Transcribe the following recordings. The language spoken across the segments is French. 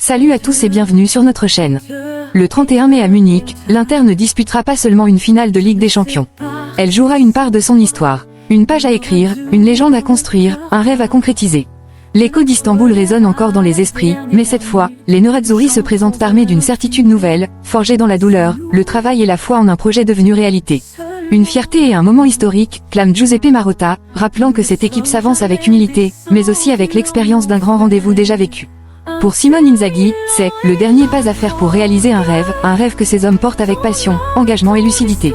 Salut à tous et bienvenue sur notre chaîne. Le 31 mai à Munich, l'Inter ne disputera pas seulement une finale de Ligue des Champions. Elle jouera une part de son histoire. Une page à écrire, une légende à construire, un rêve à concrétiser. L'écho d'Istanbul résonne encore dans les esprits, mais cette fois, les Nerazzurri se présentent armés d'une certitude nouvelle, forgée dans la douleur, le travail et la foi en un projet devenu réalité. Une fierté et un moment historique, clame Giuseppe Marotta, rappelant que cette équipe s'avance avec humilité, mais aussi avec l'expérience d'un grand rendez-vous déjà vécu. Pour Simone Inzaghi, c'est le dernier pas à faire pour réaliser un rêve que ces hommes portent avec passion, engagement et lucidité.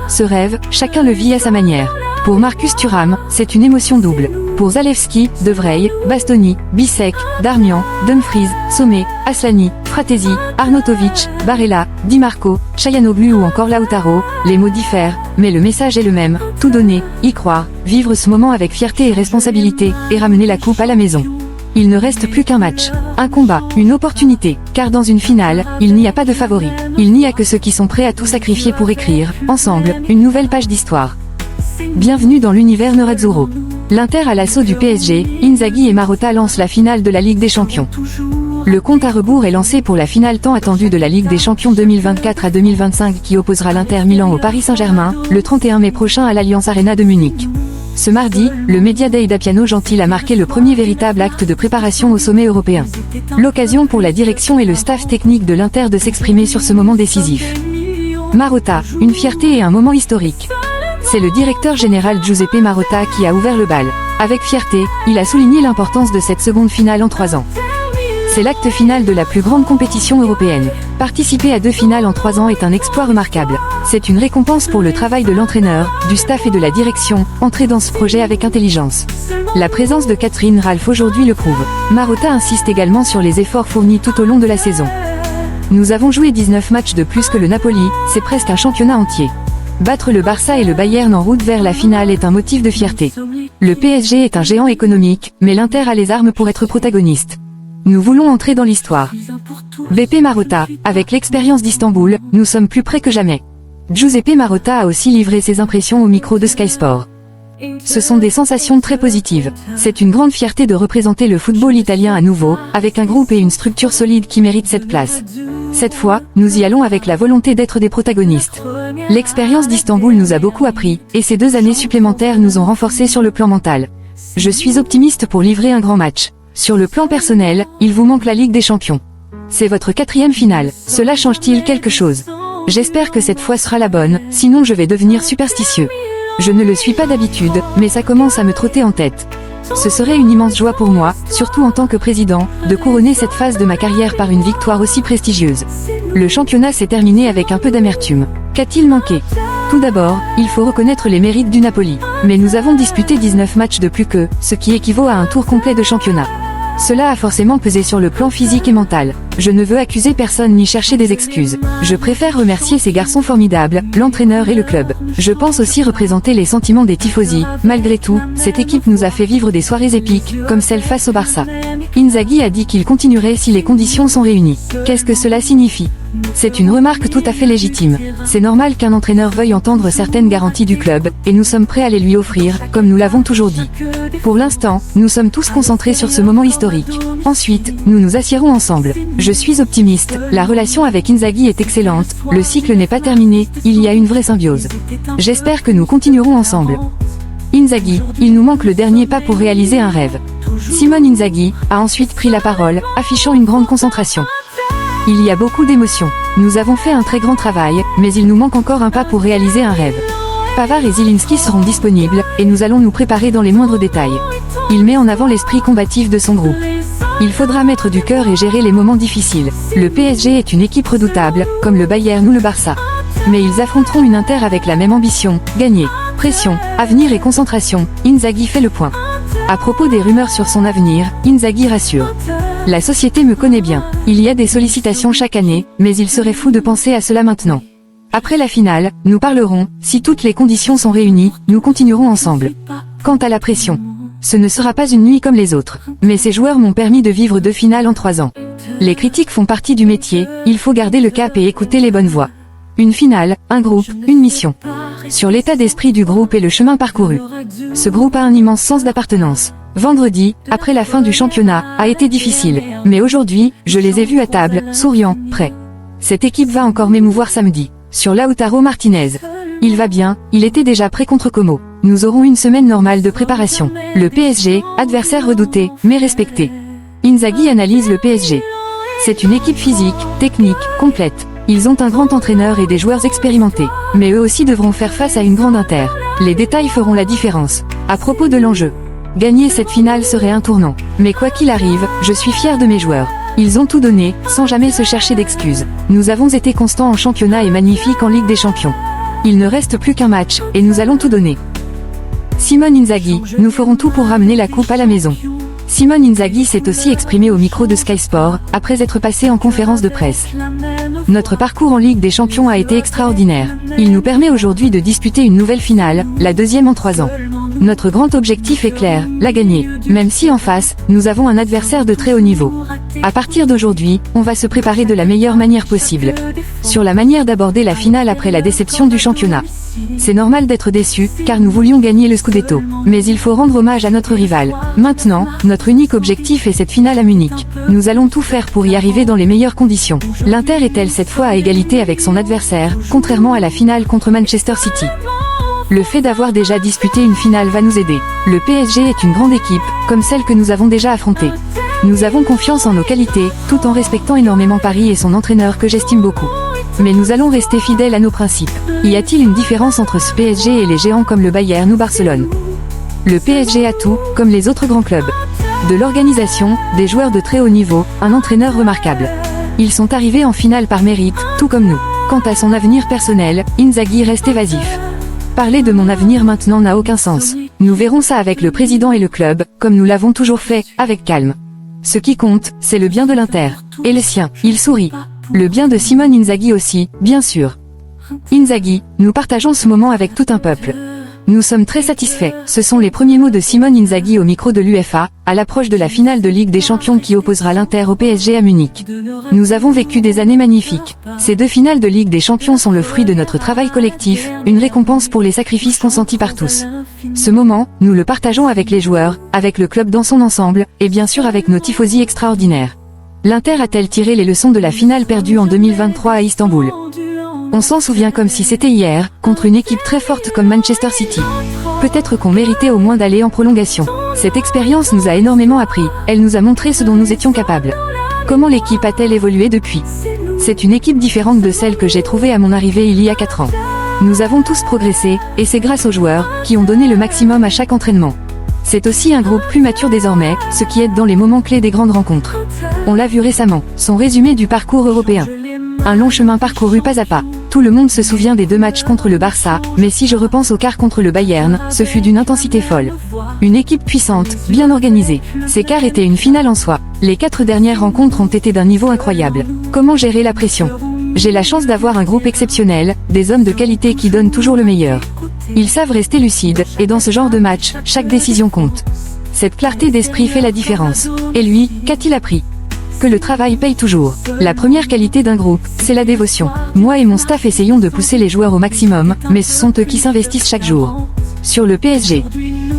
Ce rêve, chacun le vit à sa manière. Pour Marcus Thuram, c'est une émotion double. Pour Zalewski, De Vrij, Bastoni, Bissek, Darmian, Dumfries, Sommer, Aslani, Fratesi, Arnautovic, Barella, Di Marco, Çalhanoğlu ou encore Lautaro, les mots diffèrent, mais le message est le même, tout donner, y croire, vivre ce moment avec fierté et responsabilité, et ramener la coupe à la maison. Il ne reste plus qu'un match, un combat, une opportunité, car dans une finale, il n'y a pas de favori. Il n'y a que ceux qui sont prêts à tout sacrifier pour écrire, ensemble, une nouvelle page d'histoire. Bienvenue dans l'univers Nerazzurro. L'Inter à l'assaut du PSG, Inzaghi et Marotta lancent la finale de la Ligue des Champions. Le compte à rebours est lancé pour la finale tant attendue de la Ligue des Champions 2024 à 2025 qui opposera l'Inter Milan au Paris Saint-Germain, le 31 mai prochain à l'Allianz Arena de Munich. Ce mardi, le Media Day d'Appiano Gentile a marqué le premier véritable acte de préparation au sommet européen. L'occasion pour la direction et le staff technique de l'Inter de s'exprimer sur ce moment décisif. Marotta, une fierté et un moment historique. C'est le directeur général Giuseppe Marotta qui a ouvert le bal. Avec fierté, il a souligné l'importance de cette seconde finale en 3 ans. C'est l'acte final de la plus grande compétition européenne. Participer à 2 finales en 3 ans est un exploit remarquable. C'est une récompense pour le travail de l'entraîneur, du staff et de la direction, entrés dans ce projet avec intelligence. La présence de Catherine Ralph aujourd'hui le prouve. Marotta insiste également sur les efforts fournis tout au long de la saison. Nous avons joué 19 matchs de plus que le Napoli, c'est presque un championnat entier. Battre le Barça et le Bayern en route vers la finale est un motif de fierté. Le PSG est un géant économique, mais l'Inter a les armes pour être protagoniste. Nous voulons entrer dans l'histoire. BP Marotta, avec l'expérience d'Istanbul, nous sommes plus près que jamais. Giuseppe Marotta a aussi livré ses impressions au micro de Sky Sport. Ce sont des sensations très positives. C'est une grande fierté de représenter le football italien à nouveau, avec un groupe et une structure solide qui méritent cette place. Cette fois, nous y allons avec la volonté d'être des protagonistes. L'expérience d'Istanbul nous a beaucoup appris, et ces 2 années supplémentaires nous ont renforcés sur le plan mental. Je suis optimiste pour livrer un grand match. Sur le plan personnel, il vous manque la Ligue des Champions. C'est votre 4e finale, cela change-t-il quelque chose? J'espère que cette fois sera la bonne, sinon je vais devenir superstitieux. Je ne le suis pas d'habitude, mais ça commence à me trotter en tête. Ce serait une immense joie pour moi, surtout en tant que président, de couronner cette phase de ma carrière par une victoire aussi prestigieuse. Le championnat s'est terminé avec un peu d'amertume. Qu'a-t-il manqué? Tout d'abord, il faut reconnaître les mérites du Napoli. Mais nous avons disputé 19 matchs de plus qu'eux, ce qui équivaut à un tour complet de championnat. Cela a forcément pesé sur le plan physique et mental. Je ne veux accuser personne ni chercher des excuses. Je préfère remercier ces garçons formidables, l'entraîneur et le club. Je pense aussi représenter les sentiments des tifosi. Malgré tout, cette équipe nous a fait vivre des soirées épiques, comme celle face au Barça. Inzaghi a dit qu'il continuerait si les conditions sont réunies. Qu'est-ce que cela signifie? C'est une remarque tout à fait légitime. C'est normal qu'un entraîneur veuille entendre certaines garanties du club, et nous sommes prêts à les lui offrir, comme nous l'avons toujours dit. Pour l'instant, nous sommes tous concentrés sur ce moment historique. Ensuite, nous nous assiérons ensemble. Je suis optimiste, la relation avec Inzaghi est excellente, le cycle n'est pas terminé, il y a une vraie symbiose. J'espère que nous continuerons ensemble. Inzaghi, il nous manque le dernier pas pour réaliser un rêve. Simone Inzaghi a ensuite pris la parole, affichant une grande concentration. Il y a beaucoup d'émotions. Nous avons fait un très grand travail, mais il nous manque encore un pas pour réaliser un rêve. Pavard et Zielinski seront disponibles, et nous allons nous préparer dans les moindres détails. Il met en avant l'esprit combatif de son groupe. Il faudra mettre du cœur et gérer les moments difficiles. Le PSG est une équipe redoutable, comme le Bayern ou le Barça. Mais ils affronteront une Inter avec la même ambition, gagner. Pression, avenir et concentration, Inzaghi fait le point. À propos des rumeurs sur son avenir, Inzaghi rassure. La société me connaît bien. Il y a des sollicitations chaque année, mais il serait fou de penser à cela maintenant. Après la finale, nous parlerons, si toutes les conditions sont réunies, nous continuerons ensemble. Quant à la pression, ce ne sera pas une nuit comme les autres, mais ces joueurs m'ont permis de vivre 2 finales en 3 ans. Les critiques font partie du métier, il faut garder le cap et écouter les bonnes voix. Une finale, un groupe, une mission. Sur l'état d'esprit du groupe et le chemin parcouru. Ce groupe a un immense sens d'appartenance. Vendredi, après la fin du championnat, a été difficile. Mais aujourd'hui, je les ai vus à table, souriants, prêts. Cette équipe va encore m'émouvoir samedi. Sur Lautaro Martinez. Il va bien, il était déjà prêt contre Como. Nous aurons une semaine normale de préparation. Le PSG, adversaire redouté, mais respecté. Inzaghi analyse le PSG. C'est une équipe physique, technique, complète. Ils ont un grand entraîneur et des joueurs expérimentés. Mais eux aussi devront faire face à une grande Inter. Les détails feront la différence. À propos de l'enjeu. Gagner cette finale serait un tournant. Mais quoi qu'il arrive, je suis fier de mes joueurs. Ils ont tout donné, sans jamais se chercher d'excuses. Nous avons été constants en championnat et magnifiques en Ligue des Champions. Il ne reste plus qu'un match, et nous allons tout donner. Simone Inzaghi, nous ferons tout pour ramener la coupe à la maison. Simone Inzaghi s'est aussi exprimé au micro de Sky Sport, après être passé en conférence de presse. Notre parcours en Ligue des Champions a été extraordinaire. Il nous permet aujourd'hui de disputer une nouvelle finale, la deuxième en 3 ans. Notre grand objectif est clair, la gagner. Même si en face, nous avons un adversaire de très haut niveau. À partir d'aujourd'hui, on va se préparer de la meilleure manière possible. Sur la manière d'aborder la finale après la déception du championnat. C'est normal d'être déçu, car nous voulions gagner le Scudetto. Mais il faut rendre hommage à notre rival. Maintenant, notre unique objectif est cette finale à Munich. Nous allons tout faire pour y arriver dans les meilleures conditions. L'Inter est-elle cette fois à égalité avec son adversaire, contrairement à la finale contre Manchester City? Le fait d'avoir déjà disputé une finale va nous aider. Le PSG est une grande équipe, comme celle que nous avons déjà affrontée. Nous avons confiance en nos qualités, tout en respectant énormément Paris et son entraîneur que j'estime beaucoup. Mais nous allons rester fidèles à nos principes. Y a-t-il une différence entre ce PSG et les géants comme le Bayern ou Barcelone? Le PSG a tout, comme les autres grands clubs. De l'organisation, des joueurs de très haut niveau, un entraîneur remarquable. Ils sont arrivés en finale par mérite, tout comme nous. Quant à son avenir personnel, Inzaghi reste évasif. Parler de mon avenir maintenant n'a aucun sens. Nous verrons ça avec le président et le club, comme nous l'avons toujours fait, avec calme. Ce qui compte, c'est le bien de l'Inter. Et le sien, il sourit. Le bien de Simone Inzaghi aussi, bien sûr. Inzaghi, nous partageons ce moment avec tout un peuple. Nous sommes très satisfaits. Ce sont les premiers mots de Simone Inzaghi au micro de l'UEFA, à l'approche de la finale de Ligue des Champions qui opposera l'Inter au PSG à Munich. Nous avons vécu des années magnifiques. Ces 2 finales de Ligue des Champions sont le fruit de notre travail collectif, une récompense pour les sacrifices consentis par tous. Ce moment, nous le partageons avec les joueurs, avec le club dans son ensemble, et bien sûr avec nos tifosi extraordinaires. L'Inter a-t-elle tiré les leçons de la finale perdue en 2023 à Istanbul? On s'en souvient comme si c'était hier, contre une équipe très forte comme Manchester City. Peut-être qu'on méritait au moins d'aller en prolongation. Cette expérience nous a énormément appris, elle nous a montré ce dont nous étions capables. Comment l'équipe a-t-elle évolué depuis? C'est une équipe différente de celle que j'ai trouvée à mon arrivée il y a 4 ans. Nous avons tous progressé, et c'est grâce aux joueurs, qui ont donné le maximum à chaque entraînement. C'est aussi un groupe plus mature désormais, ce qui aide dans les moments clés des grandes rencontres. On l'a vu récemment, son résumé du parcours européen. Un long chemin parcouru pas à pas. Tout le monde se souvient des 2 matchs contre le Barça, mais si je repense au quart contre le Bayern, ce fut d'une intensité folle. Une équipe puissante, bien organisée. Ces quarts étaient une finale en soi. Les 4 dernières rencontres ont été d'un niveau incroyable. Comment gérer la pression? J'ai la chance d'avoir un groupe exceptionnel, des hommes de qualité qui donnent toujours le meilleur. Ils savent rester lucides, et dans ce genre de match, chaque décision compte. Cette clarté d'esprit fait la différence. Et lui, qu'a-t-il appris? Que le travail paye toujours. La première qualité d'un groupe, c'est la dévotion. Moi et mon staff essayons de pousser les joueurs au maximum, mais ce sont eux qui s'investissent chaque jour. Sur le PSG,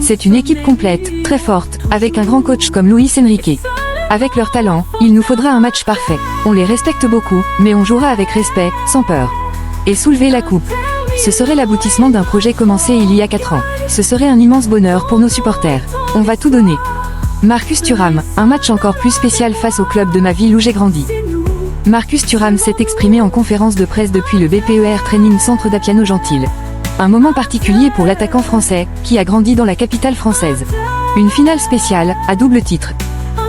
c'est une équipe complète, très forte, avec un grand coach comme Luis Enrique. Avec leur talent, il nous faudra un match parfait. On les respecte beaucoup, mais on jouera avec respect, sans peur. Et soulever la coupe. Ce serait l'aboutissement d'un projet commencé il y a 4 ans. Ce serait un immense bonheur pour nos supporters. On va tout donner. Marcus Thuram, un match encore plus spécial face au club de ma ville où j'ai grandi. Marcus Thuram s'est exprimé en conférence de presse depuis le BPER Training Centre d'Appiano Gentil. Un moment particulier pour l'attaquant français, qui a grandi dans la capitale française. Une finale spéciale, à double titre.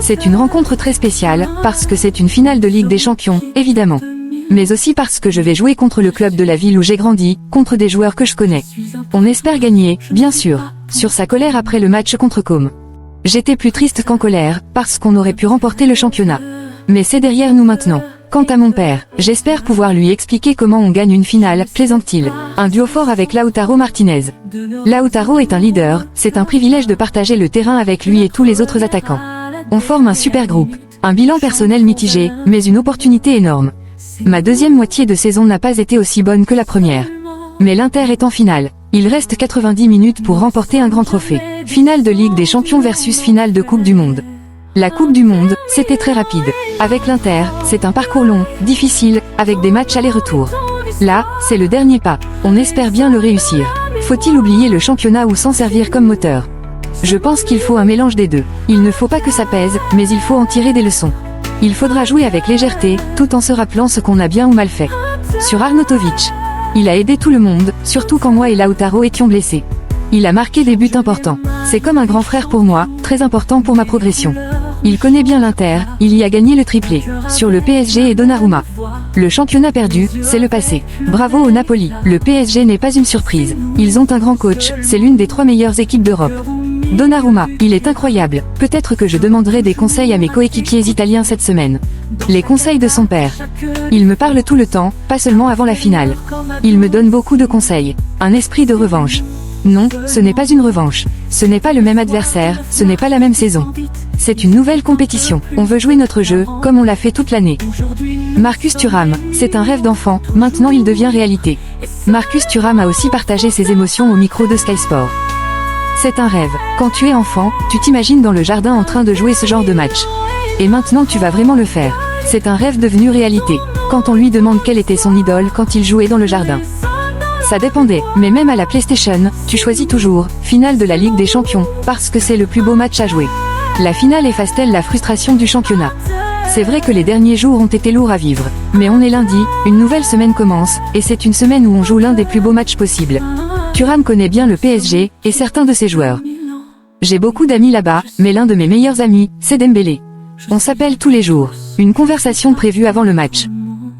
C'est une rencontre très spéciale, parce que c'est une finale de Ligue des Champions, évidemment. Mais aussi parce que je vais jouer contre le club de la ville où j'ai grandi, contre des joueurs que je connais. On espère gagner, bien sûr. Sur sa colère après le match contre Como. J'étais plus triste qu'en colère, parce qu'on aurait pu remporter le championnat. Mais c'est derrière nous maintenant. Quant à mon père, j'espère pouvoir lui expliquer comment on gagne une finale, plaisante-t-il. Un duo fort avec Lautaro Martinez. Lautaro est un leader, c'est un privilège de partager le terrain avec lui et tous les autres attaquants. On forme un super groupe. Un bilan personnel mitigé, mais une opportunité énorme. Ma deuxième moitié de saison n'a pas été aussi bonne que la première. Mais l'Inter est en finale. Il reste 90 minutes pour remporter un grand trophée. Finale de Ligue des Champions versus finale de Coupe du Monde. La Coupe du Monde, c'était très rapide. Avec l'Inter, c'est un parcours long, difficile, avec des matchs aller-retour. Là, c'est le dernier pas. On espère bien le réussir. Faut-il oublier le championnat ou s'en servir comme moteur? Je pense qu'il faut un mélange des deux. Il ne faut pas que ça pèse, mais il faut en tirer des leçons. Il faudra jouer avec légèreté, tout en se rappelant ce qu'on a bien ou mal fait. Sur Arnautovic. Il a aidé tout le monde, surtout quand moi et Lautaro étions blessés. Il a marqué des buts importants. C'est comme un grand frère pour moi, très important pour ma progression. Il connaît bien l'Inter, il y a gagné le triplé. Sur le PSG et Donnarumma. Le championnat perdu, c'est le passé. Bravo au Napoli. Le PSG n'est pas une surprise. Ils ont un grand coach, c'est l'une des 3 meilleures équipes d'Europe. Donnarumma, il est incroyable. Peut-être que je demanderai des conseils à mes coéquipiers italiens cette semaine. Les conseils de son père. Il me parle tout le temps, pas seulement avant la finale. Il me donne beaucoup de conseils. Un esprit de revanche. Non, ce n'est pas une revanche. Ce n'est pas le même adversaire, ce n'est pas la même saison. C'est une nouvelle compétition. On veut jouer notre jeu, comme on l'a fait toute l'année. Marcus Thuram, c'est un rêve d'enfant, maintenant il devient réalité. Marcus Thuram a aussi partagé ses émotions au micro de Sky Sport. C'est un rêve. Quand tu es enfant, tu t'imagines dans le jardin en train de jouer ce genre de match. Et maintenant tu vas vraiment le faire. C'est un rêve devenu réalité. Quand on lui demande quelle était son idole quand il jouait dans le jardin. Ça dépendait, mais même à la PlayStation, tu choisis toujours, finale de la Ligue des Champions, parce que c'est le plus beau match à jouer. La finale efface-t-elle la frustration du championnat? C'est vrai que les derniers jours ont été lourds à vivre. Mais on est lundi, une nouvelle semaine commence, et c'est une semaine où on joue l'un des plus beaux matchs possibles. Thuram connaît bien le PSG, et certains de ses joueurs. J'ai beaucoup d'amis là-bas, mais l'un de mes meilleurs amis, c'est Dembélé. On s'appelle tous les jours. Une conversation prévue avant le match.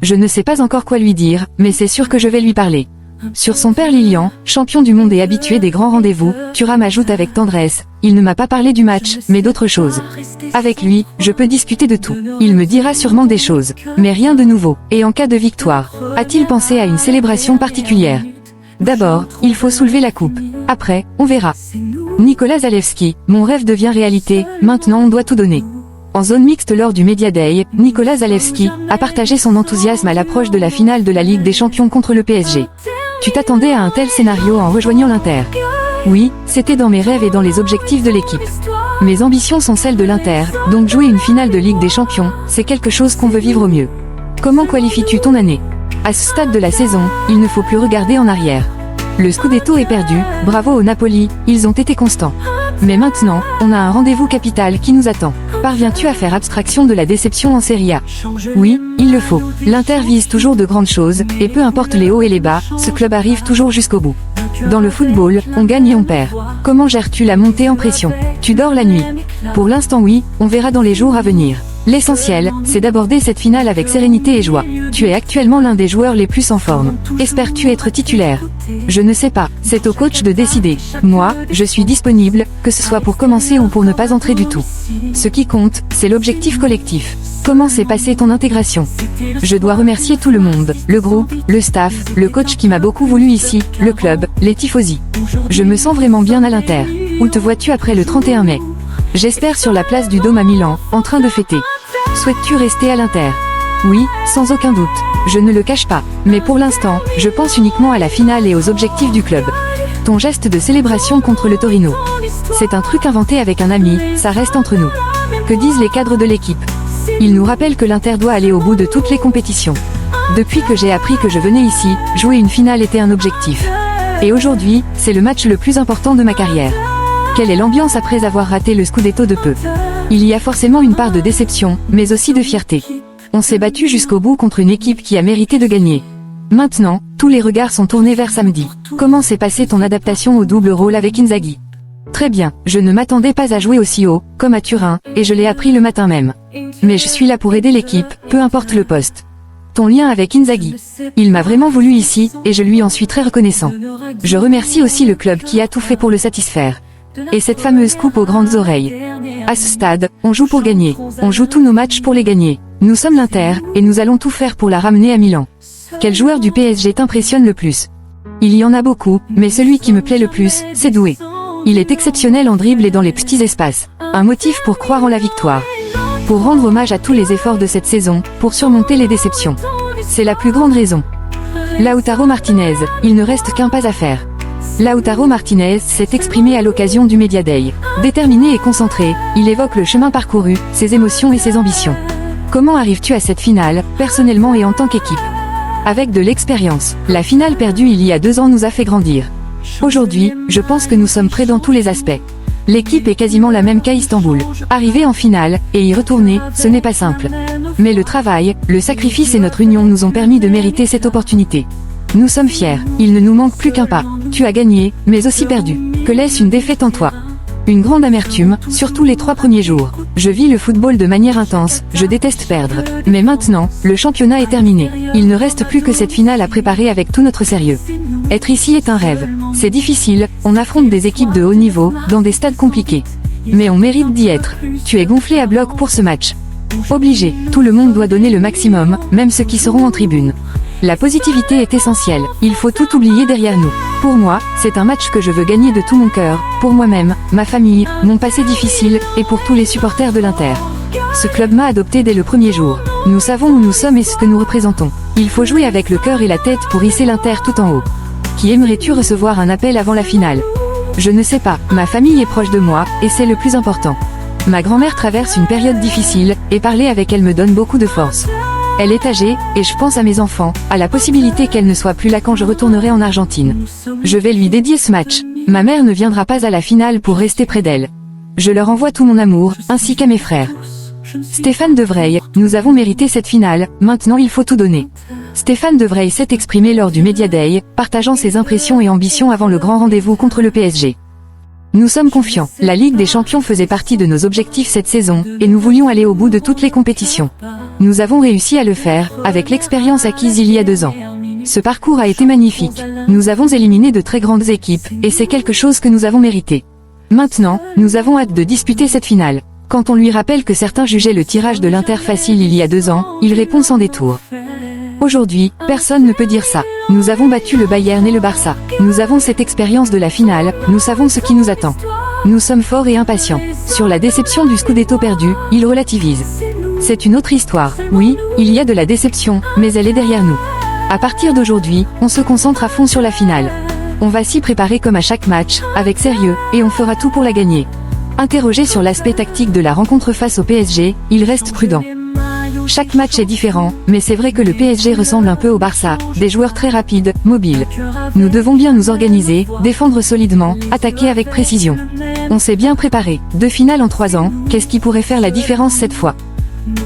Je ne sais pas encore quoi lui dire, mais c'est sûr que je vais lui parler. Sur son père Lilian, champion du monde et habitué des grands rendez-vous, Thuram ajoute avec tendresse, il ne m'a pas parlé du match, mais d'autres choses. Avec lui, je peux discuter de tout. Il me dira sûrement des choses, mais rien de nouveau. Et en cas de victoire, a-t-il pensé à une célébration particulière? D'abord, il faut soulever la coupe. Après, on verra. Nicolas Zalewski, mon rêve devient réalité, maintenant on doit tout donner. En zone mixte lors du Media Day, Nicolas Zalewski a partagé son enthousiasme à l'approche de la finale de la Ligue des Champions contre le PSG. Tu t'attendais à un tel scénario en rejoignant l'Inter? Oui, c'était dans mes rêves et dans les objectifs de l'équipe. Mes ambitions sont celles de l'Inter, donc jouer une finale de Ligue des Champions, c'est quelque chose qu'on veut vivre au mieux. Comment qualifies-tu ton année? À ce stade de la saison, il ne faut plus regarder en arrière. Le Scudetto est perdu, bravo au Napoli, ils ont été constants. Mais maintenant, on a un rendez-vous capital qui nous attend. Parviens-tu à faire abstraction de la déception en Serie A? Oui, il le faut. L'Inter vise toujours de grandes choses, et peu importe les hauts et les bas, ce club arrive toujours jusqu'au bout. Dans le football, on gagne et on perd. Comment gères-tu la montée en pression? Tu dors la nuit? Pour l'instant oui, on verra dans les jours à venir. L'essentiel, c'est d'aborder cette finale avec sérénité et joie. Tu es actuellement l'un des joueurs les plus en forme. Espères-tu être titulaire? Je ne sais pas, c'est au coach de décider. Moi, je suis disponible, que ce soit pour commencer ou pour ne pas entrer du tout. Ce qui compte, c'est l'objectif collectif. Comment s'est passée ton intégration? Je dois remercier tout le monde, le groupe, le staff, le coach qui m'a beaucoup voulu ici, le club, les tifosi. Je me sens vraiment bien à l'Inter. Où te vois-tu après le 31 mai? J'espère sur la place du Dôme à Milan, en train de fêter. Souhaites-tu rester à l'Inter? Oui, sans aucun doute. Je ne le cache pas. Mais pour l'instant, je pense uniquement à la finale et aux objectifs du club. Ton geste de célébration contre le Torino. C'est un truc inventé avec un ami, ça reste entre nous. Que disent les cadres de l'équipe? Ils nous rappellent que l'Inter doit aller au bout de toutes les compétitions. Depuis que j'ai appris que je venais ici, jouer une finale était un objectif. Et aujourd'hui, c'est le match le plus important de ma carrière. Quelle est l'ambiance après avoir raté le Scudetto de peu? Il y a forcément une part de déception, mais aussi de fierté. On s'est battu jusqu'au bout contre une équipe qui a mérité de gagner. Maintenant, tous les regards sont tournés vers samedi. Comment s'est passée ton adaptation au double rôle avec Inzaghi? Très bien, je ne m'attendais pas à jouer aussi haut, comme à Turin, et je l'ai appris le matin même. Mais je suis là pour aider l'équipe, peu importe le poste. Ton lien avec Inzaghi. Il m'a vraiment voulu ici, et je lui en suis très reconnaissant. Je remercie aussi le club qui a tout fait pour le satisfaire. Et cette fameuse coupe aux grandes oreilles. À ce stade, on joue pour gagner. On joue tous nos matchs pour les gagner. Nous sommes l'Inter, et nous allons tout faire pour la ramener à Milan. Quel joueur du PSG t'impressionne le plus? Il y en a beaucoup, mais celui qui me plaît le plus, c'est Doué. Il est exceptionnel en dribble et dans les petits espaces. Un motif pour croire en la victoire. Pour rendre hommage à tous les efforts de cette saison, pour surmonter les déceptions. C'est la plus grande raison. Lautaro Martinez, il ne reste qu'un pas à faire. Lautaro Martinez s'est exprimé à l'occasion du Media Day. Déterminé et concentré, il évoque le chemin parcouru, ses émotions et ses ambitions. Comment arrives-tu à cette finale, personnellement et en tant qu'équipe? Avec de l'expérience, la finale perdue il y a 2 ans nous a fait grandir. Aujourd'hui, je pense que nous sommes prêts dans tous les aspects. L'équipe est quasiment la même qu'à Istanbul. Arriver en finale, et y retourner, ce n'est pas simple. Mais le travail, le sacrifice et notre union nous ont permis de mériter cette opportunité. Nous sommes fiers, il ne nous manque plus qu'un pas. Tu as gagné, mais aussi perdu. Que laisse une défaite en toi? Une grande amertume, surtout les 3 premiers jours. Je vis le football de manière intense, je déteste perdre. Mais maintenant, le championnat est terminé. Il ne reste plus que cette finale à préparer avec tout notre sérieux. Être ici est un rêve. C'est difficile, on affronte des équipes de haut niveau, dans des stades compliqués. Mais on mérite d'y être. Tu es gonflé à bloc pour ce match. Obligé, tout le monde doit donner le maximum, même ceux qui seront en tribune. La positivité est essentielle, il faut tout oublier derrière nous. Pour moi, c'est un match que je veux gagner de tout mon cœur, pour moi-même, ma famille, mon passé difficile, et pour tous les supporters de l'Inter. Ce club m'a adopté dès le premier jour. Nous savons où nous sommes et ce que nous représentons. Il faut jouer avec le cœur et la tête pour hisser l'Inter tout en haut. Qui aimerais-tu recevoir un appel avant la finale? Je ne sais pas, ma famille est proche de moi, et c'est le plus important. Ma grand-mère traverse une période difficile, et parler avec elle me donne beaucoup de force. Elle est âgée, et je pense à mes enfants, à la possibilité qu'elle ne soit plus là quand je retournerai en Argentine. Je vais lui dédier ce match. Ma mère ne viendra pas à la finale pour rester près d'elle. Je leur envoie tout mon amour, ainsi qu'à mes frères. Stéphane De Vrij, nous avons mérité cette finale, maintenant il faut tout donner. Stéphane De Vrij s'est exprimé lors du Media Day, partageant ses impressions et ambitions avant le grand rendez-vous contre le PSG. Nous sommes confiants, la Ligue des Champions faisait partie de nos objectifs cette saison, et nous voulions aller au bout de toutes les compétitions. Nous avons réussi à le faire, avec l'expérience acquise il y a 2 ans. Ce parcours a été magnifique. Nous avons éliminé de très grandes équipes, et c'est quelque chose que nous avons mérité. Maintenant, nous avons hâte de disputer cette finale. Quand on lui rappelle que certains jugeaient le tirage de l'Inter facile il y a 2 ans, il répond sans détour. Aujourd'hui, personne ne peut dire ça. Nous avons battu le Bayern et le Barça. Nous avons cette expérience de la finale, nous savons ce qui nous attend. Nous sommes forts et impatients. Sur la déception du Scudetto perdu, il relativise. C'est une autre histoire. Oui, il y a de la déception, mais elle est derrière nous. À partir d'aujourd'hui, on se concentre à fond sur la finale. On va s'y préparer comme à chaque match, avec sérieux, et on fera tout pour la gagner. Interrogé sur l'aspect tactique de la rencontre face au PSG, il reste prudent. Chaque match est différent, mais c'est vrai que le PSG ressemble un peu au Barça, des joueurs très rapides, mobiles. Nous devons bien nous organiser, défendre solidement, attaquer avec précision. On s'est bien préparé. 2 finales en 3 ans, qu'est-ce qui pourrait faire la différence cette fois?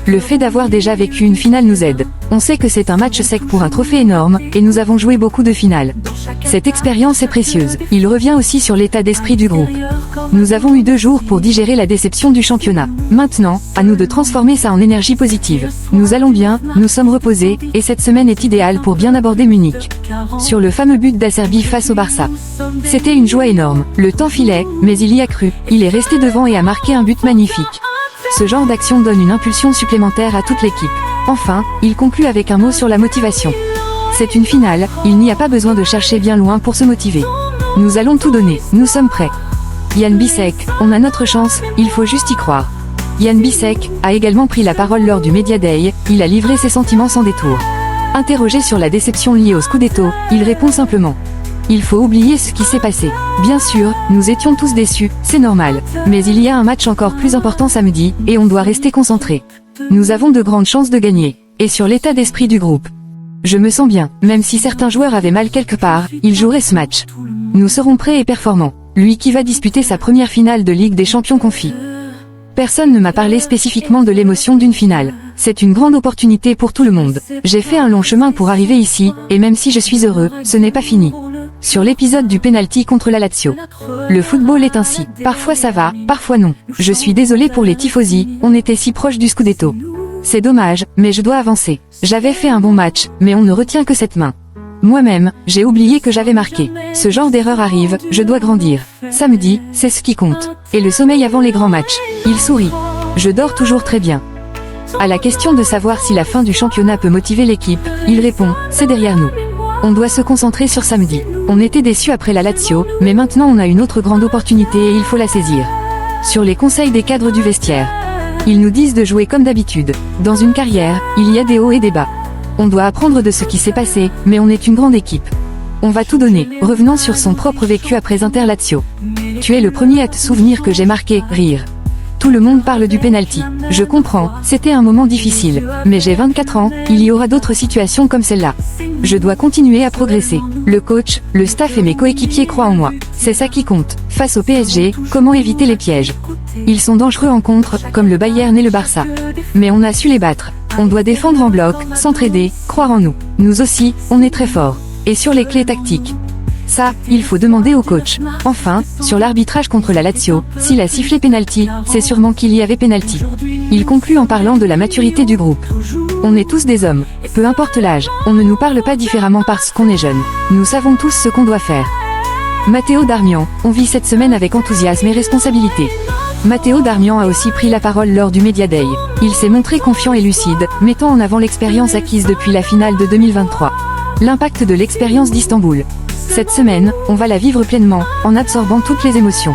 Le fait d'avoir déjà vécu une finale nous aide. On sait que c'est un match sec pour un trophée énorme, et nous avons joué beaucoup de finales. Cette expérience est précieuse. Il revient aussi sur l'état d'esprit du groupe. Nous avons eu 2 jours pour digérer la déception du championnat. Maintenant, à nous de transformer ça en énergie positive. Nous allons bien, nous sommes reposés, et cette semaine est idéale pour bien aborder Munich. Sur le fameux but d'Acerbi face au Barça. C'était une joie énorme. Le temps filait, mais il y a cru. Il est resté devant et a marqué un but magnifique. Ce genre d'action donne une impulsion supplémentaire à toute l'équipe. Enfin, il conclut avec un mot sur la motivation. C'est une finale, il n'y a pas besoin de chercher bien loin pour se motiver. Nous allons tout donner, nous sommes prêts. Jan Bissek, on a notre chance, il faut juste y croire. Jan Bissek a également pris la parole lors du Media Day, il a livré ses sentiments sans détour. Interrogé sur la déception liée au Scudetto, il répond simplement. Il faut oublier ce qui s'est passé. Bien sûr, nous étions tous déçus, c'est normal. Mais il y a un match encore plus important samedi, et on doit rester concentré. Nous avons de grandes chances de gagner. Et sur l'état d'esprit du groupe. Je me sens bien, même si certains joueurs avaient mal quelque part, ils joueraient ce match. Nous serons prêts et performants. Lui qui va disputer sa première finale de Ligue des Champions confie. Personne ne m'a parlé spécifiquement de l'émotion d'une finale. C'est une grande opportunité pour tout le monde. J'ai fait un long chemin pour arriver ici, et même si je suis heureux, ce n'est pas fini. Sur l'épisode du penalty contre la Lazio. Le football est ainsi. Parfois ça va, parfois non. Je suis désolé pour les tifosi, on était si proche du Scudetto. C'est dommage, mais je dois avancer. J'avais fait un bon match, mais on ne retient que cette main. Moi-même, j'ai oublié que j'avais marqué. Ce genre d'erreur arrive, je dois grandir. Samedi, c'est ce qui compte. Et le sommeil avant les grands matchs. Il sourit. Je dors toujours très bien. À la question de savoir si la fin du championnat peut motiver l'équipe, il répond, c'est derrière nous. On doit se concentrer sur samedi. On était déçus après la Lazio, mais maintenant on a une autre grande opportunité et il faut la saisir. Sur les conseils des cadres du vestiaire. Ils nous disent de jouer comme d'habitude. Dans une carrière, il y a des hauts et des bas. On doit apprendre de ce qui s'est passé, mais on est une grande équipe. On va tout donner. Revenant sur son propre vécu après Inter-Lazio. Tu es le premier à te souvenir que j'ai marqué, rire. Tout le monde parle du penalty. Je comprends, c'était un moment difficile. Mais j'ai 24 ans, il y aura d'autres situations comme celle-là. Je dois continuer à progresser. Le coach, le staff et mes coéquipiers croient en moi. C'est ça qui compte. Face au PSG, comment éviter les pièges? Ils sont dangereux en contre, comme le Bayern et le Barça. Mais on a su les battre. On doit défendre en bloc, s'entraider, croire en nous. Nous aussi, on est très forts. Et sur les clés tactiques. Ça, il faut demander au coach. Enfin, sur l'arbitrage contre la Lazio, s'il a sifflé penalty, c'est sûrement qu'il y avait penalty. Il conclut en parlant de la maturité du groupe. On est tous des hommes. Peu importe l'âge, on ne nous parle pas différemment parce qu'on est jeune. Nous savons tous ce qu'on doit faire. Matteo Darmian, on vit cette semaine avec enthousiasme et responsabilité. Matteo Darmian a aussi pris la parole lors du Media Day. Il s'est montré confiant et lucide, mettant en avant l'expérience acquise depuis la finale de 2023. L'impact de l'expérience d'Istanbul. Cette semaine, on va la vivre pleinement, en absorbant toutes les émotions.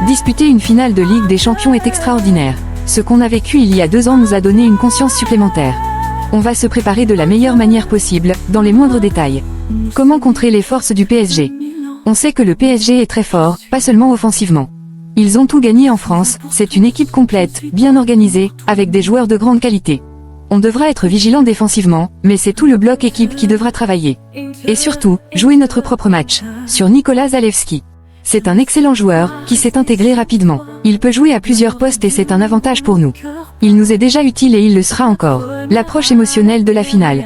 Disputer une finale de Ligue des Champions est extraordinaire. Ce qu'on a vécu il y a 2 ans nous a donné une conscience supplémentaire. On va se préparer de la meilleure manière possible, dans les moindres détails. Comment contrer les forces du PSG? On sait que le PSG est très fort, pas seulement offensivement. Ils ont tout gagné en France, c'est une équipe complète, bien organisée, avec des joueurs de grande qualité. On devra être vigilant défensivement, mais c'est tout le bloc équipe qui devra travailler. Et surtout, jouer notre propre match. Sur Nicolas Zalewski. C'est un excellent joueur, qui s'est intégré rapidement. Il peut jouer à plusieurs postes et c'est un avantage pour nous. Il nous est déjà utile et il le sera encore. L'approche émotionnelle de la finale.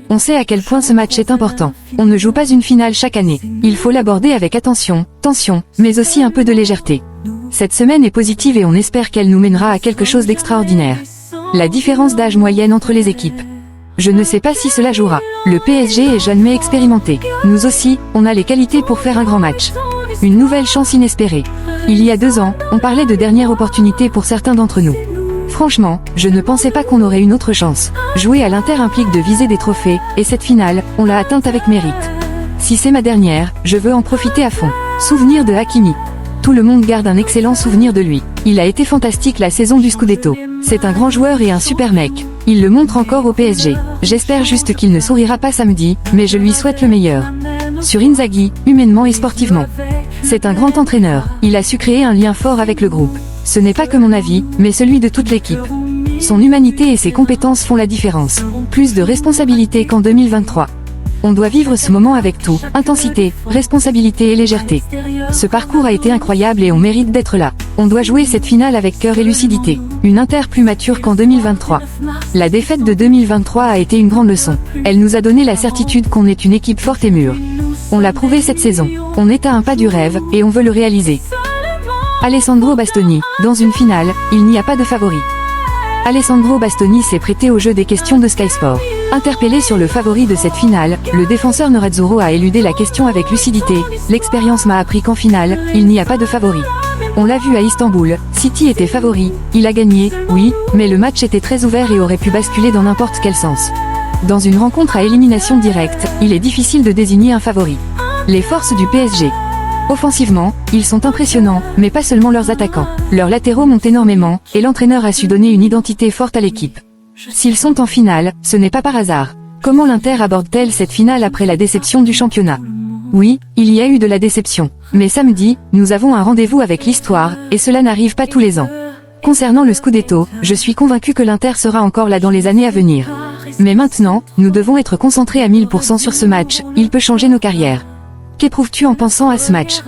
On sait à quel point ce match est important. On ne joue pas une finale chaque année. Il faut l'aborder avec attention, tension, mais aussi un peu de légèreté. Cette semaine est positive et on espère qu'elle nous mènera à quelque chose d'extraordinaire. La différence d'âge moyenne entre les équipes. Je ne sais pas si cela jouera. Le PSG est jeune mais expérimenté. Nous aussi, on a les qualités pour faire un grand match. Une nouvelle chance inespérée. Il y a 2 ans, on parlait de dernière opportunité pour certains d'entre nous. Franchement, je ne pensais pas qu'on aurait une autre chance. Jouer à l'Inter implique de viser des trophées, et cette finale, on l'a atteinte avec mérite. Si c'est ma dernière, je veux en profiter à fond. Souvenir de Hakimi. Tout le monde garde un excellent souvenir de lui. Il a été fantastique la saison du Scudetto. C'est un grand joueur et un super mec. Il le montre encore au PSG. J'espère juste qu'il ne sourira pas samedi, mais je lui souhaite le meilleur. Sur Inzaghi, humainement et sportivement. C'est un grand entraîneur. Il a su créer un lien fort avec le groupe. Ce n'est pas que mon avis, mais celui de toute l'équipe. Son humanité et ses compétences font la différence. Plus de responsabilité qu'en 2023. On doit vivre ce moment avec tout, intensité, responsabilité et légèreté. Ce parcours a été incroyable et on mérite d'être là. On doit jouer cette finale avec cœur et lucidité. Une Inter plus mature qu'en 2023. La défaite de 2023 a été une grande leçon. Elle nous a donné la certitude qu'on est une équipe forte et mûre. On l'a prouvé cette saison. On est à un pas du rêve, et on veut le réaliser. Alessandro Bastoni, dans une finale, il n'y a pas de favori. Alessandro Bastoni s'est prêté au jeu des questions de Sky Sport. Interpellé sur le favori de cette finale, le défenseur Nerazzurro a éludé la question avec lucidité. L'expérience m'a appris qu'en finale, il n'y a pas de favori. On l'a vu à Istanbul, City était favori, il a gagné, oui, mais le match était très ouvert et aurait pu basculer dans n'importe quel sens. Dans une rencontre à élimination directe, il est difficile de désigner un favori. Les forces du PSG. Offensivement, ils sont impressionnants, mais pas seulement leurs attaquants. Leurs latéraux montent énormément, et l'entraîneur a su donner une identité forte à l'équipe. S'ils sont en finale, ce n'est pas par hasard. Comment l'Inter aborde-t-elle cette finale après la déception du championnat? Oui, il y a eu de la déception. Mais samedi, nous avons un rendez-vous avec l'histoire, et cela n'arrive pas tous les ans. Concernant le Scudetto, je suis convaincu que l'Inter sera encore là dans les années à venir. Mais maintenant, nous devons être concentrés à 1000% sur ce match, il peut changer nos carrières. Qu'éprouves-tu en pensant à ce match?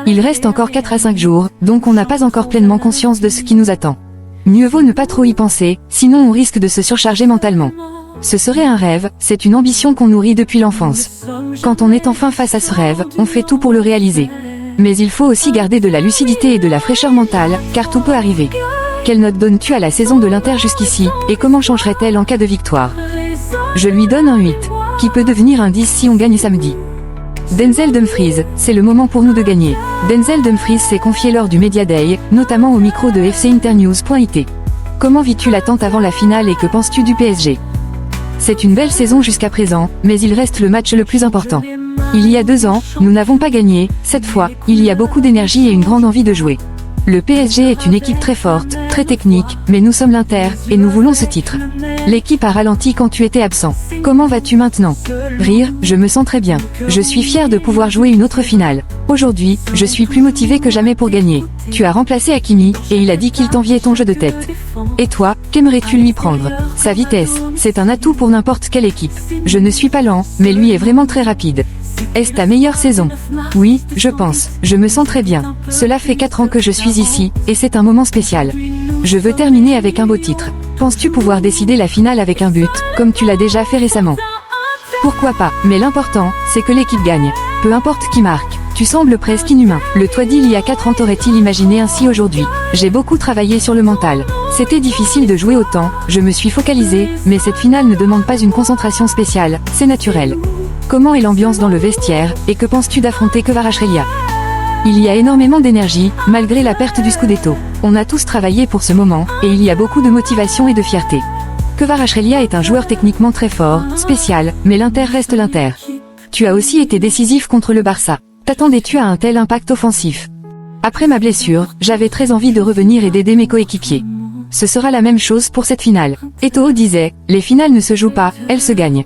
Il reste encore 4 à 5 jours, donc on n'a pas encore pleinement conscience de ce qui nous attend. Mieux vaut ne pas trop y penser, sinon on risque de se surcharger mentalement. Ce serait un rêve, c'est une ambition qu'on nourrit depuis l'enfance. Quand on est enfin face à ce rêve, on fait tout pour le réaliser. Mais il faut aussi garder de la lucidité et de la fraîcheur mentale, car tout peut arriver. Quelle note donnes-tu à la saison de l'Inter jusqu'ici, et comment changerait-elle en cas de victoire? Je lui donne un 8, qui peut devenir un 10 si on gagne samedi. Denzel Dumfries, c'est le moment pour nous de gagner. Denzel Dumfries s'est confié lors du Media Day, notamment au micro de fcinternews.it. Comment vis-tu l'attente avant la finale et que penses-tu du PSG? C'est une belle saison jusqu'à présent, mais il reste le match le plus important. Il y a 2 ans, nous n'avons pas gagné, cette fois, il y a beaucoup d'énergie et une grande envie de jouer. Le PSG est une équipe très forte, très technique, mais nous sommes l'Inter, et nous voulons ce titre. L'équipe a ralenti quand tu étais absent. Comment vas-tu maintenant? Rire, je me sens très bien. Je suis fier de pouvoir jouer une autre finale. Aujourd'hui, je suis plus motivé que jamais pour gagner. Tu as remplacé Hakimi, et il a dit qu'il t'enviait ton jeu de tête. Et toi, qu'aimerais-tu lui prendre? Sa vitesse, c'est un atout pour n'importe quelle équipe. Je ne suis pas lent, mais lui est vraiment très rapide. Est-ce ta meilleure saison? Oui, je pense. Je me sens très bien. Cela fait 4 ans que je suis ici, et c'est un moment spécial. Je veux terminer avec un beau titre. Penses-tu pouvoir décider la finale avec un but, comme tu l'as déjà fait récemment? Pourquoi pas, mais l'important, c'est que l'équipe gagne. Peu importe qui marque. Tu sembles presque inhumain. Le toi d'il y a 4 ans t'aurait-il imaginé ainsi aujourd'hui? J'ai beaucoup travaillé sur le mental. C'était difficile de jouer autant, je me suis focalisé, mais cette finale ne demande pas une concentration spéciale, c'est naturel. Comment est l'ambiance dans le vestiaire, et que penses-tu d'affronter Kvaratskhelia? Il y a énormément d'énergie, malgré la perte du Scudetto. On a tous travaillé pour ce moment, et il y a beaucoup de motivation et de fierté. Kvaratskhelia est un joueur techniquement très fort, spécial, mais l'Inter reste l'Inter. Tu as aussi été décisif contre le Barça. T'attendais-tu à un tel impact offensif? Après ma blessure, j'avais très envie de revenir et d'aider mes coéquipiers. Ce sera la même chose pour cette finale. Eto'o disait, les finales ne se jouent pas, elles se gagnent.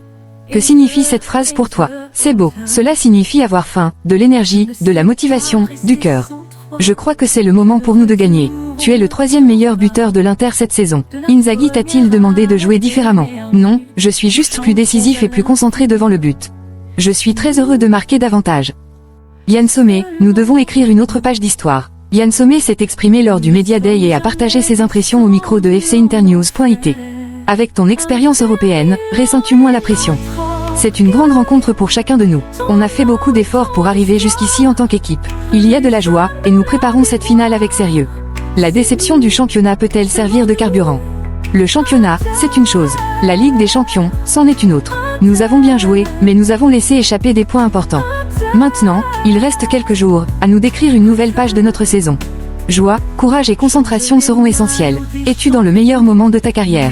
Que signifie cette phrase pour toi? C'est beau, cela signifie avoir faim, de l'énergie, de la motivation, du cœur. Je crois que c'est le moment pour nous de gagner. Tu es le 3e meilleur buteur de l'Inter cette saison. Inzaghi t'a-t-il demandé de jouer différemment? Non, je suis juste plus décisif et plus concentré devant le but. Je suis très heureux de marquer davantage. Yann Sommet, nous devons écrire une autre page d'histoire. Yann Sommet s'est exprimé lors du Media Day et a partagé ses impressions au micro de fcinternews.it. Avec ton expérience européenne, ressens-tu moins la pression? C'est une grande rencontre pour chacun de nous. On a fait beaucoup d'efforts pour arriver jusqu'ici en tant qu'équipe. Il y a de la joie, et nous préparons cette finale avec sérieux. La déception du championnat peut-elle servir de carburant? Le championnat, c'est une chose. La Ligue des Champions, c'en est une autre. Nous avons bien joué, mais nous avons laissé échapper des points importants. Maintenant, il reste quelques jours, à nous d'écrire une nouvelle page de notre saison. Joie, courage et concentration seront essentiels. Es-tu dans le meilleur moment de ta carrière?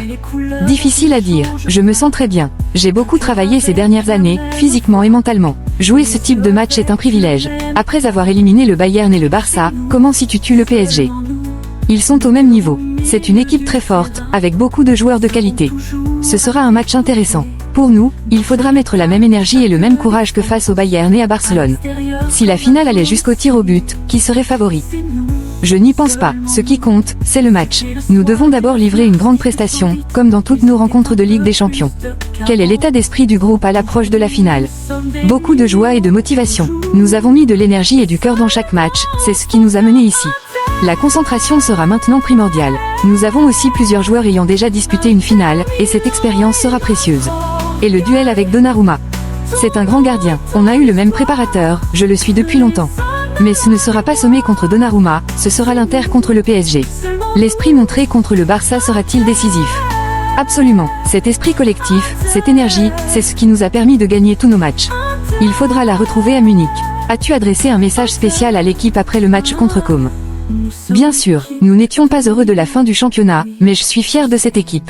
Difficile à dire, je me sens très bien. J'ai beaucoup travaillé ces dernières années, physiquement et mentalement. Jouer ce type de match est un privilège. Après avoir éliminé le Bayern et le Barça, comment situes-tu le PSG? Ils sont au même niveau. C'est une équipe très forte, avec beaucoup de joueurs de qualité. Ce sera un match intéressant. Pour nous, il faudra mettre la même énergie et le même courage que face au Bayern et à Barcelone. Si la finale allait jusqu'au tir au but, qui serait favori? Je n'y pense pas, ce qui compte, c'est le match. Nous devons d'abord livrer une grande prestation, comme dans toutes nos rencontres de Ligue des Champions. Quel est l'état d'esprit du groupe à l'approche de la finale? Beaucoup de joie et de motivation. Nous avons mis de l'énergie et du cœur dans chaque match, c'est ce qui nous a menés ici. La concentration sera maintenant primordiale. Nous avons aussi plusieurs joueurs ayant déjà disputé une finale, et cette expérience sera précieuse. Et le duel avec Donnarumma. C'est un grand gardien. On a eu le même préparateur, je le suis depuis longtemps. Mais ce ne sera pas Sommet contre Donnarumma, ce sera l'Inter contre le PSG. L'esprit montré contre le Barça sera-t-il décisif? Absolument. Cet esprit collectif, cette énergie, c'est ce qui nous a permis de gagner tous nos matchs. Il faudra la retrouver à Munich. As-tu adressé un message spécial à l'équipe après le match contre Com? Bien sûr, nous n'étions pas heureux de la fin du championnat, mais je suis fier de cette équipe.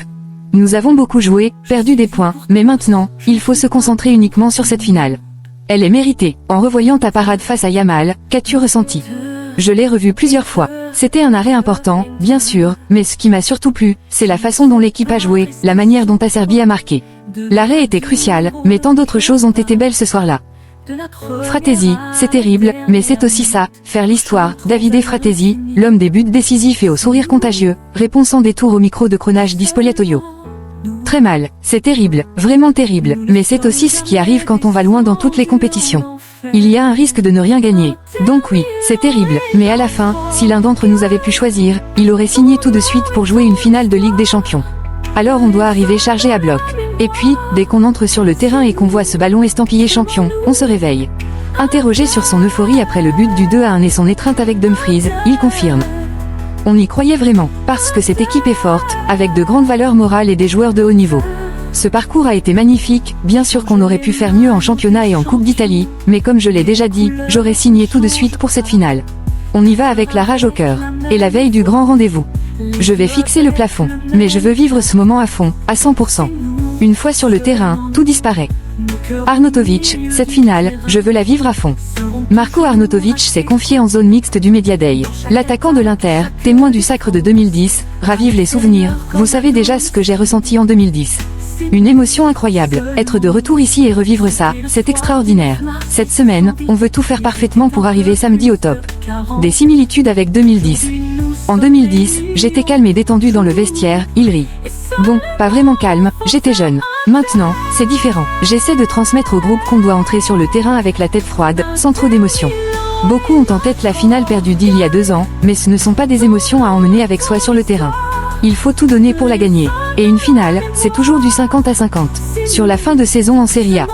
Nous avons beaucoup joué, perdu des points, mais maintenant, il faut se concentrer uniquement sur cette finale. Elle est méritée. En revoyant ta parade face à Yamal, qu'as-tu ressenti? Je l'ai revu plusieurs fois. C'était un arrêt important, bien sûr, mais ce qui m'a surtout plu, c'est la façon dont l'équipe a joué, la manière dont Acerbi a marqué. L'arrêt était crucial, mais tant d'autres choses ont été belles ce soir-là. Fratesi, c'est terrible, mais c'est aussi ça, faire l'histoire. Davide Fratesi, l'homme des buts décisifs et au sourire contagieux, répond sans détour au micro de Cronage di Spogliatoio. Très mal, c'est terrible, vraiment terrible, mais c'est aussi ce qui arrive quand on va loin dans toutes les compétitions. Il y a un risque de ne rien gagner. Donc oui, c'est terrible, mais à la fin, si l'un d'entre nous avait pu choisir, il aurait signé tout de suite pour jouer une finale de Ligue des Champions. Alors on doit arriver chargé à bloc. Et puis, dès qu'on entre sur le terrain et qu'on voit ce ballon estampillé champion, on se réveille. Interrogé sur son euphorie après le but du 2-1 et son étreinte avec Dumfries, il confirme. On y croyait vraiment, parce que cette équipe est forte, avec de grandes valeurs morales et des joueurs de haut niveau. Ce parcours a été magnifique, bien sûr qu'on aurait pu faire mieux en championnat et en Coupe d'Italie, mais comme je l'ai déjà dit, j'aurais signé tout de suite pour cette finale. On y va avec la rage au cœur. Et la veille du grand rendez-vous. Je vais fixer le plafond, mais je veux vivre ce moment à fond, à 100%. Une fois sur le terrain, tout disparaît. Arnautovic, cette finale, je veux la vivre à fond. Marco Arnautovic s'est confié en zone mixte du Media Day. L'attaquant de l'Inter, témoin du sacre de 2010, ravive les souvenirs. Vous savez déjà ce que j'ai ressenti en 2010. Une émotion incroyable. Être de retour ici et revivre ça, c'est extraordinaire. Cette semaine, on veut tout faire parfaitement pour arriver samedi au top. Des similitudes avec 2010. En 2010, j'étais calme et détendu dans le vestiaire, il rit. Bon, pas vraiment calme, j'étais jeune. Maintenant, c'est différent. J'essaie de transmettre au groupe qu'on doit entrer sur le terrain avec la tête froide, sans trop d'émotion. Beaucoup ont en tête la finale perdue d'il y a 2 ans, mais ce ne sont pas des émotions à emmener avec soi sur le terrain. Il faut tout donner pour la gagner. Et une finale, c'est toujours du 50-50. Sur la fin de saison en Serie A.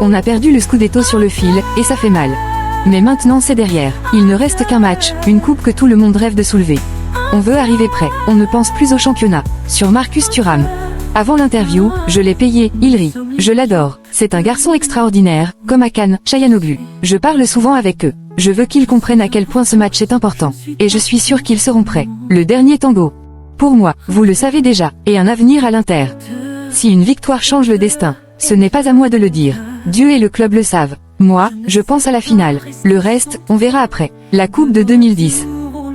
On a perdu le Scudetto sur le fil, et ça fait mal. Mais maintenant c'est derrière. Il ne reste qu'un match, une coupe que tout le monde rêve de soulever. On veut arriver prêt, on ne pense plus au championnat. Sur Marcus Thuram. Avant l'interview, je l'ai payé, il rit. Je l'adore. C'est un garçon extraordinaire, comme Hakan Çalhanoğlu. Je parle souvent avec eux. Je veux qu'ils comprennent à quel point ce match est important. Et je suis sûr qu'ils seront prêts. Le dernier tango. Pour moi, vous le savez déjà, et un avenir à l'Inter. Si une victoire change le destin, ce n'est pas à moi de le dire. Dieu et le club le savent. Moi, je pense à la finale. Le reste, on verra après. La coupe de 2010.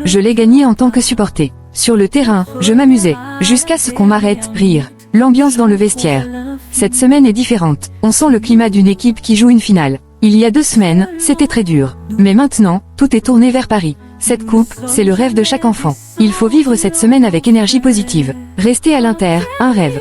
Je l'ai gagnée en tant que supporter. Sur le terrain, je m'amusais, jusqu'à ce qu'on m'arrête, rire. L'ambiance dans le vestiaire. Cette semaine est différente. On sent le climat d'une équipe qui joue une finale. Il y a 2 semaines, c'était très dur. Mais maintenant, tout est tourné vers Paris. Cette coupe, c'est le rêve de chaque enfant. Il faut vivre cette semaine avec énergie positive. Rester à l'Inter, un rêve.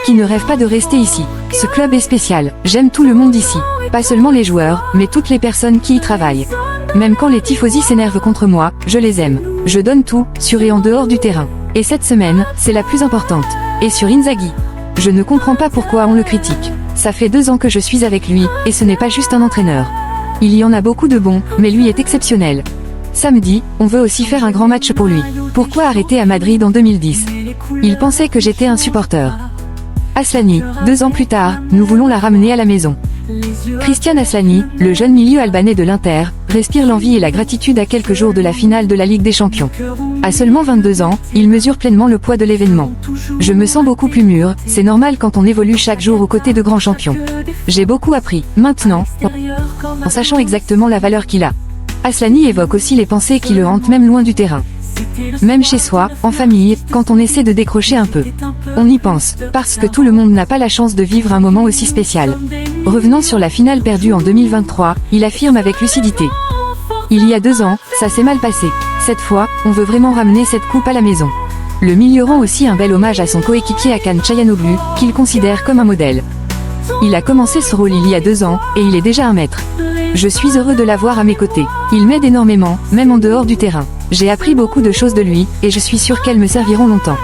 Qui ne rêve pas de rester ici? Ce club est spécial. J'aime tout le monde ici. Pas seulement les joueurs, mais toutes les personnes qui y travaillent. Même quand les tifosi s'énervent contre moi, je les aime. Je donne tout, sur et en dehors du terrain. Et cette semaine, c'est la plus importante. Et sur Inzaghi. Je ne comprends pas pourquoi on le critique. Ça fait 2 ans que je suis avec lui, et ce n'est pas juste un entraîneur. Il y en a beaucoup de bons, mais lui est exceptionnel. Samedi, on veut aussi faire un grand match pour lui. Pourquoi arrêter à Madrid en 2010? Il pensait que j'étais un supporter. Aslani, 2 ans plus tard, nous voulons la ramener à la maison. Christian Aslani, le jeune milieu albanais de l'Inter, respire l'envie et la gratitude à quelques jours de la finale de la Ligue des Champions. À seulement 22 ans, il mesure pleinement le poids de l'événement. Je me sens beaucoup plus mûr, c'est normal quand on évolue chaque jour aux côtés de grands champions. J'ai beaucoup appris, maintenant, en sachant exactement la valeur qu'il a. Aslani évoque aussi les pensées qui le hantent même loin du terrain. Même chez soi, en famille, quand on essaie de décrocher un peu. On y pense, parce que tout le monde n'a pas la chance de vivre un moment aussi spécial. Revenant sur la finale perdue en 2023, il affirme avec lucidité. Il y a 2 ans, ça s'est mal passé. Cette fois, on veut vraiment ramener cette coupe à la maison. Le milieu rend aussi un bel hommage à son coéquipier Hakan Çalhanoğlu, qu'il considère comme un modèle. Il a commencé ce rôle il y a 2 ans, et il est déjà un maître. Je suis heureux de l'avoir à mes côtés. Il m'aide énormément, même en dehors du terrain. J'ai appris beaucoup de choses de lui, et je suis sûr qu'elles me serviront longtemps.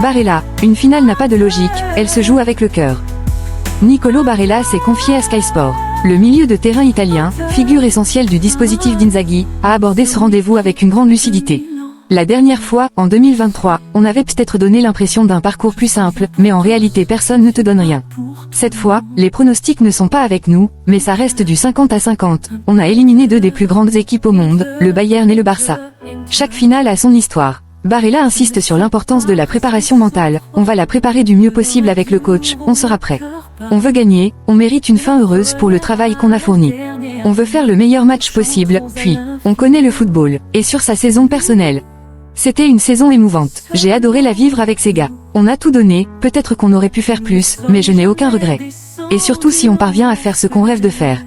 Barella, une finale n'a pas de logique, elle se joue avec le cœur. Nicolo Barella s'est confié à Sky Sport. Le milieu de terrain italien, figure essentielle du dispositif d'Inzaghi, a abordé ce rendez-vous avec une grande lucidité. La dernière fois, en 2023, on avait peut-être donné l'impression d'un parcours plus simple, mais en réalité personne ne te donne rien. Cette fois, les pronostics ne sont pas avec nous, mais ça reste du 50-50. On a éliminé 2 des plus grandes équipes au monde, le Bayern et le Barça. Chaque finale a son histoire. Barella insiste sur l'importance de la préparation mentale. On va la préparer du mieux possible avec le coach, on sera prêt. On veut gagner, on mérite une fin heureuse pour le travail qu'on a fourni. On veut faire le meilleur match possible, puis, on connaît le football, et sur sa saison personnelle. C'était une saison émouvante. J'ai adoré la vivre avec ces gars. On a tout donné, peut-être qu'on aurait pu faire plus, mais je n'ai aucun regret. Et surtout si on parvient à faire ce qu'on rêve de faire.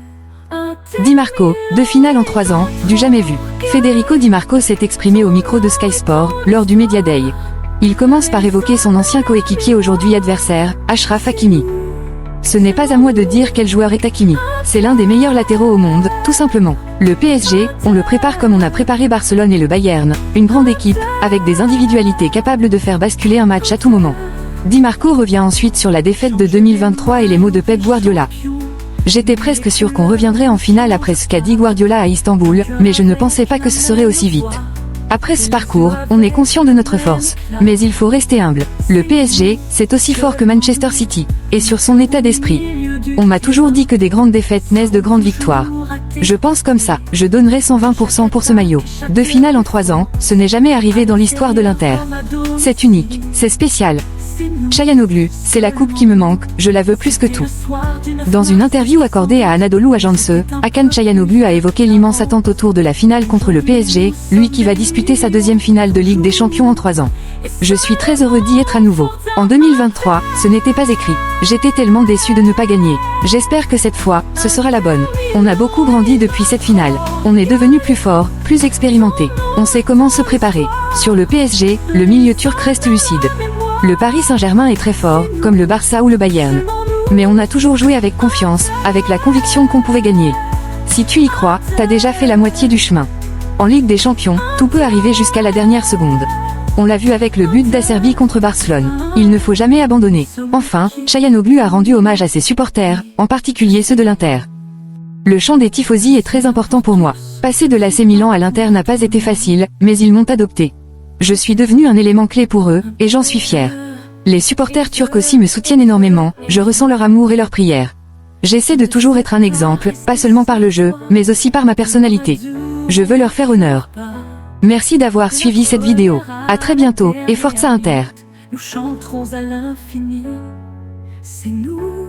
Di Marco, 2 finales en 3 ans, du jamais vu. Federico Di Marco s'est exprimé au micro de Sky Sport, lors du Media Day. Il commence par évoquer son ancien coéquipier aujourd'hui adversaire, Achraf Hakimi. Ce n'est pas à moi de dire quel joueur est Hakimi. C'est l'un des meilleurs latéraux au monde, tout simplement. Le PSG, on le prépare comme on a préparé Barcelone et le Bayern, une grande équipe, avec des individualités capables de faire basculer un match à tout moment. Di Marco revient ensuite sur la défaite de 2023 et les mots de Pep Guardiola. J'étais presque sûr qu'on reviendrait en finale après ce qu'a dit Guardiola à Istanbul, mais je ne pensais pas que ce serait aussi vite. Après ce parcours, on est conscient de notre force. Mais il faut rester humble. Le PSG, c'est aussi fort que Manchester City. Et sur son état d'esprit. On m'a toujours dit que des grandes défaites naissent de grandes victoires. Je pense comme ça, je donnerai 120% pour ce maillot. 2 finales en 3 ans, ce n'est jamais arrivé dans l'histoire de l'Inter. C'est unique, c'est spécial. Çalhanoğlu, c'est la coupe qui me manque, je la veux plus que tout. Dans une interview accordée à Anadolu Ajansı, Hakan Çalhanoğlu a évoqué l'immense attente autour de la finale contre le PSG, lui qui va disputer sa deuxième finale de Ligue des Champions en 3 ans. Je suis très heureux d'y être à nouveau. En 2023, ce n'était pas écrit. J'étais tellement déçu de ne pas gagner. J'espère que cette fois, ce sera la bonne. On a beaucoup grandi depuis cette finale. On est devenu plus fort, plus expérimenté. On sait comment se préparer. Sur le PSG, le milieu turc reste lucide. Le Paris Saint-Germain est très fort, comme le Barça ou le Bayern. Mais on a toujours joué avec confiance, avec la conviction qu'on pouvait gagner. Si tu y crois, t'as déjà fait la moitié du chemin. En Ligue des Champions, tout peut arriver jusqu'à la dernière seconde. On l'a vu avec le but d'Acerbi contre Barcelone. Il ne faut jamais abandonner. Enfin, Çalhanoğlu a rendu hommage à ses supporters, en particulier ceux de l'Inter. Le chant des tifosi est très important pour moi. Passer de l'AC Milan à l'Inter n'a pas été facile, mais ils m'ont adopté. Je suis devenu un élément clé pour eux, et j'en suis fier. Les supporters turcs aussi me soutiennent énormément, je ressens leur amour et leur prière. J'essaie de toujours être un exemple, pas seulement par le jeu, mais aussi par ma personnalité. Je veux leur faire honneur. Merci d'avoir suivi cette vidéo. À très bientôt, et Forza Inter. Nous chanterons à l'infini, c'est nous.